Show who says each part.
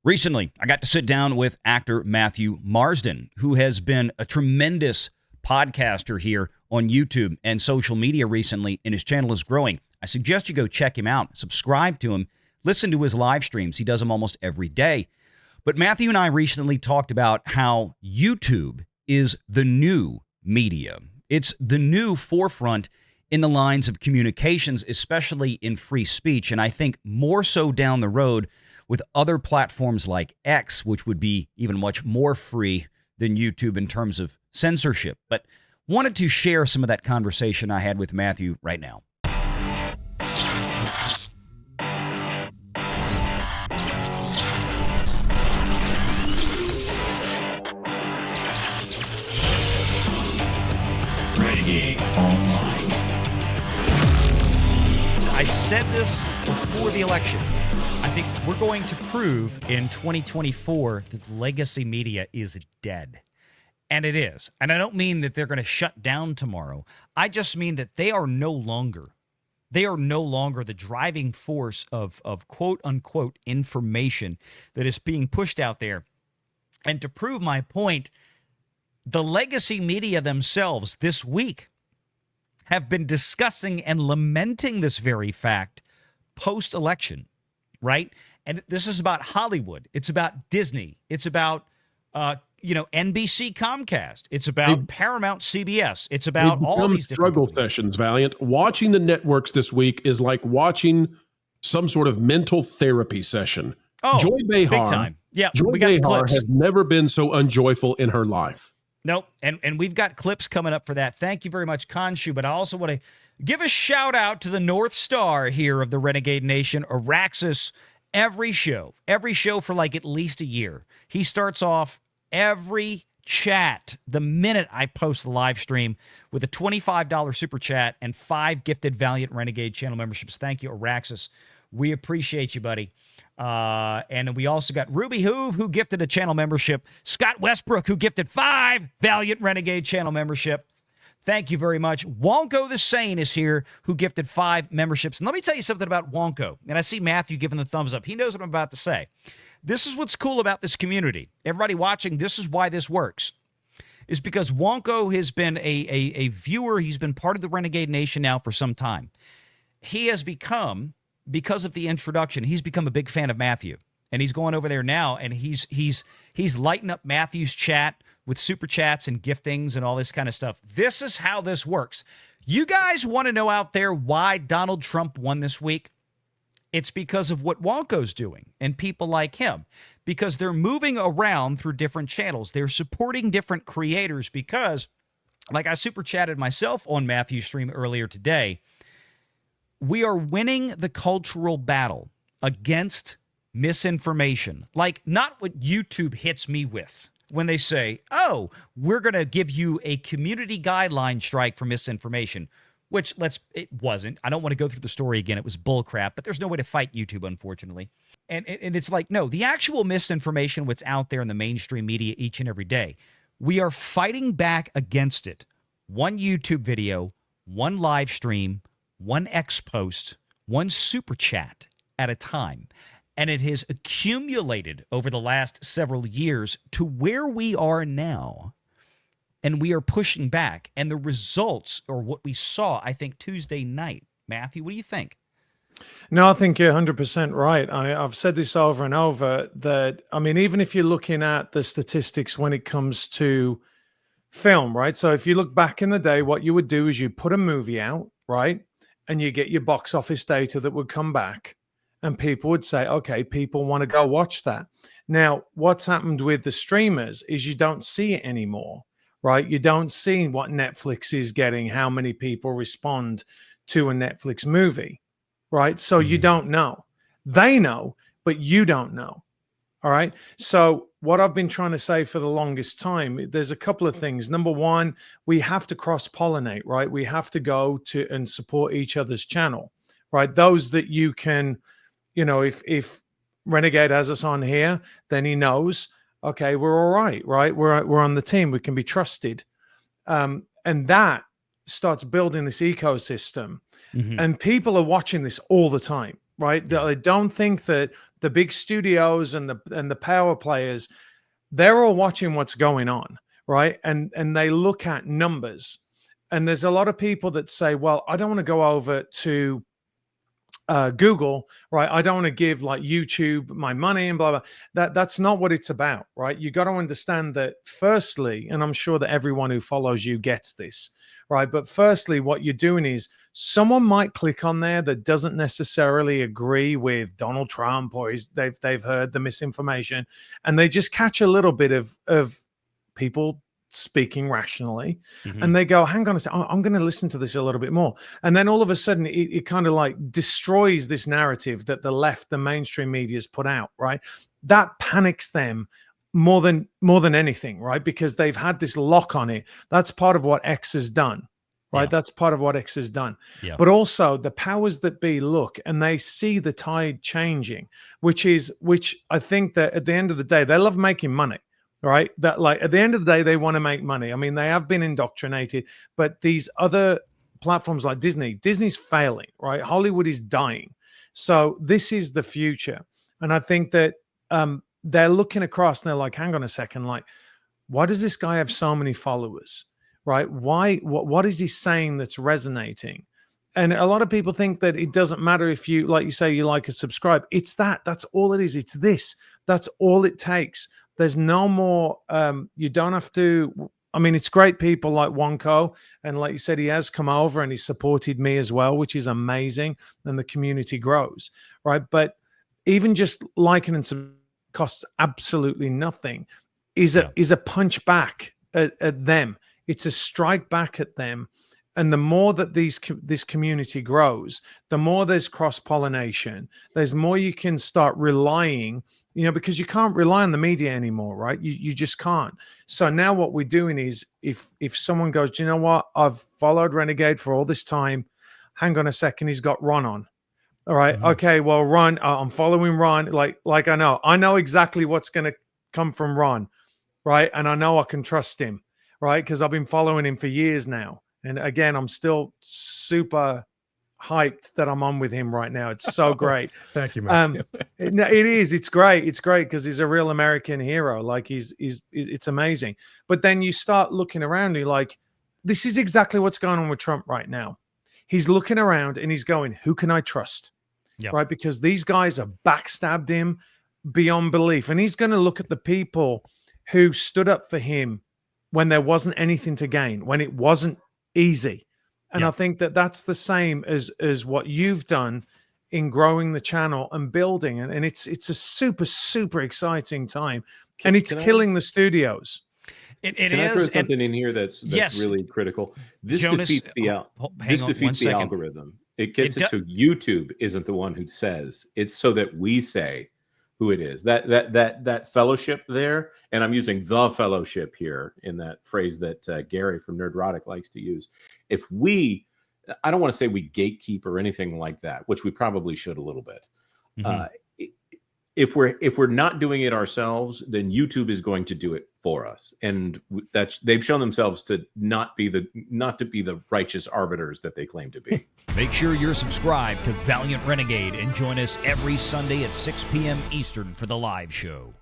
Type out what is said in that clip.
Speaker 1: Recently, I got to sit down with actor Matthew Marsden, who has been a tremendous podcaster here on YouTube and social media recently, and his channel is growing. I suggest you go check him out, subscribe to him, listen to his live streams. He does them almost every day. But Matthew and I recently talked about how YouTube is the new media. It's the new forefront in the lines of communications, especially in free speech, and I think more so down the road with other platforms like X, which would be even much more free than YouTube in terms of censorship. But wanted to share some of that conversation I had with Matthew right now. Renegade Online. I said this before the election. I think we're going to prove in 2024 that legacy media is dead. And it is. And I don't mean that they're going to shut down tomorrow. I just mean that they are no longer the driving force of quote unquote information that is being pushed out there. And to prove my point, the legacy media themselves this week have been discussing and lamenting this very fact post-election. Right? And this is about Hollywood. It's about Disney. It's about, NBC Comcast. It's about Paramount CBS. It's about all these different
Speaker 2: struggle sessions, Valiant. Watching the networks this week is like watching some sort of mental therapy session.
Speaker 1: Oh,
Speaker 2: Joy Behar,
Speaker 1: big time. Yeah,
Speaker 2: Joy Behar has never been so unjoyful in her life.
Speaker 1: Nope. And we've got clips coming up for that. Thank you very much, Khonshu. But I also want to give a shout out to the North Star here of the Renegade Nation, Araxis, every show for like at least a year. He starts off every chat the minute I post the live stream with a $25 super chat and 5 gifted Valiant Renegade channel memberships. Thank you, Araxis. We appreciate you, buddy. And we also got Ruby Hoove, who gifted a channel membership. Scott Westbrook, who gifted 5 Valiant Renegade channel membership. Thank you very much. Wonko the Sane is here, who gifted 5 memberships. And let me tell you something about Wonko. And I see Matthew giving the thumbs up. He knows what I'm about to say. This is what's cool about this community. Everybody watching, this is why this works. Is because Wonko has been a viewer. He's been part of the Renegade Nation now for some time. He has become, because of the introduction, he's become a big fan of Matthew. And he's going over there now, and he's lighting up Matthew's chat with super chats and giftings and all this kind of stuff. This is how this works. You guys want to know out there why Donald Trump won this week? It's because of what Wonko's doing and people like him, because they're moving around through different channels. They're supporting different creators because, like I super chatted myself on Matthew's stream earlier today, we are winning the cultural battle against misinformation. Like, not what YouTube hits me with when they say, oh, we're going to give you a community guideline strike for misinformation, which it wasn't. I don't want to go through the story again. It was bullcrap, but there's no way to fight YouTube, unfortunately. And it's like, no, the actual misinformation, what's out there in the mainstream media each and every day, we are fighting back against it. One YouTube video, one live stream, one X post, one super chat at a time. And it has accumulated over the last several years to where we are now. And we are pushing back. And the results are what we saw, I think, Tuesday night. Matthew, what do you think?
Speaker 3: No, I think you're 100% right. I've said this over and over that, I mean, even if you're looking at the statistics when it comes to film, right? So if you look back in the day, what you would do is you put a movie out, right? And you get your box office data that would come back. And people would say, okay, people want to go watch that. Now, what's happened with the streamers is you don't see it anymore, right? You don't see what Netflix is getting, how many people respond to a Netflix movie, right? So you don't know. They know, but you don't know. All right. So what I've been trying to say for the longest time, there's a couple of things. Number one, we have to cross-pollinate, right? We have to go to and support each other's channel, right? Those that you can, you know, if Renegade has us on here, then he knows, okay, we're all right, right? We're on the team. We can be trusted. And that starts building this ecosystem. And people are watching this all the time, right? I don't think that the big studios and the power players, they're all watching what's going on, right? And they look at numbers. And there's a lot of people that say, well, I don't want to go over to Google, right? I don't want to give like YouTube my money and blah, blah. That's not what it's about, right? You got to understand that firstly, and I'm sure that everyone who follows you gets this, right? But firstly, what you're doing is someone might click on there that doesn't necessarily agree with Donald Trump, or they've heard the misinformation, and they just catch a little bit of people speaking rationally, and they go, hang on a second, I'm going to listen to this a little bit more. And then all of a sudden it kind of like destroys this narrative that the mainstream media has put out, right? That panics them more than anything, right? Because they've had this lock on it. That's part of what X has done, right? That's part of what X has done. But also the powers that be look and they see the tide changing, which I think that at the end of the day, they love making money. Right, that like at the end of the day, they want to make money. I mean, they have been indoctrinated, but these other platforms like Disney's failing, right? Hollywood is dying. So this is the future. And I think that they're looking across and they're like, hang on a second, like, why does this guy have so many followers, right? Why, what is he saying that's resonating? And a lot of people think that it doesn't matter if you, like you say, you like or subscribe. It's that's all it is. It's this, that's all it takes. There's no more, you don't have to, I mean, it's great people like Wonko, and like you said, he has come over and he supported me as well, which is amazing, and the community grows, right? But even just liking and costs absolutely nothing, is a punch back at them. It's a strike back at them. And the more that this community grows, the more there's cross-pollination, there's more you can start relying, because you can't rely on the media anymore, right? You just can't. So now what we're doing is if someone goes, do you know what? I've followed Renegade for all this time. Hang on a second. He's got Ron on. All right. Okay. Well, Ron, I'm following Ron. Like I know exactly what's going to come from Ron. Right. And I know I can trust him. Right. Because I've been following him for years now. And again, I'm still super hyped that I'm on with him right now. It's so great.
Speaker 2: Thank you, man.
Speaker 3: It is. It's great. It's great because he's a real American hero. Like it's amazing. But then you start looking around and you're like, this is exactly what's going on with Trump right now. He's looking around and he's going, who can I trust? Right? Because these guys have backstabbed him beyond belief. And he's going to look at the people who stood up for him when there wasn't anything to gain, when it wasn't easy. And I think that that's the same as what you've done in growing the channel and building. And it's a super, super exciting time. And it's killing the studios.
Speaker 4: Can I throw something in here that's really critical? This
Speaker 1: Jonas,
Speaker 4: defeats the algorithm. It gets it to YouTube isn't the one who says. It's so that we say who it is. That fellowship there, and I'm using the fellowship here in that phrase that Gary from Nerdrotic likes to use. If we, I don't want to say we gatekeep or anything like that, which we probably should a little bit. If we're not doing it ourselves, then YouTube is going to do it for us, and they've shown themselves to not be the righteous arbiters that they claim to be.
Speaker 1: Make sure you're subscribed to Valiant Renegade and join us every Sunday at 6 p.m. Eastern for the live show.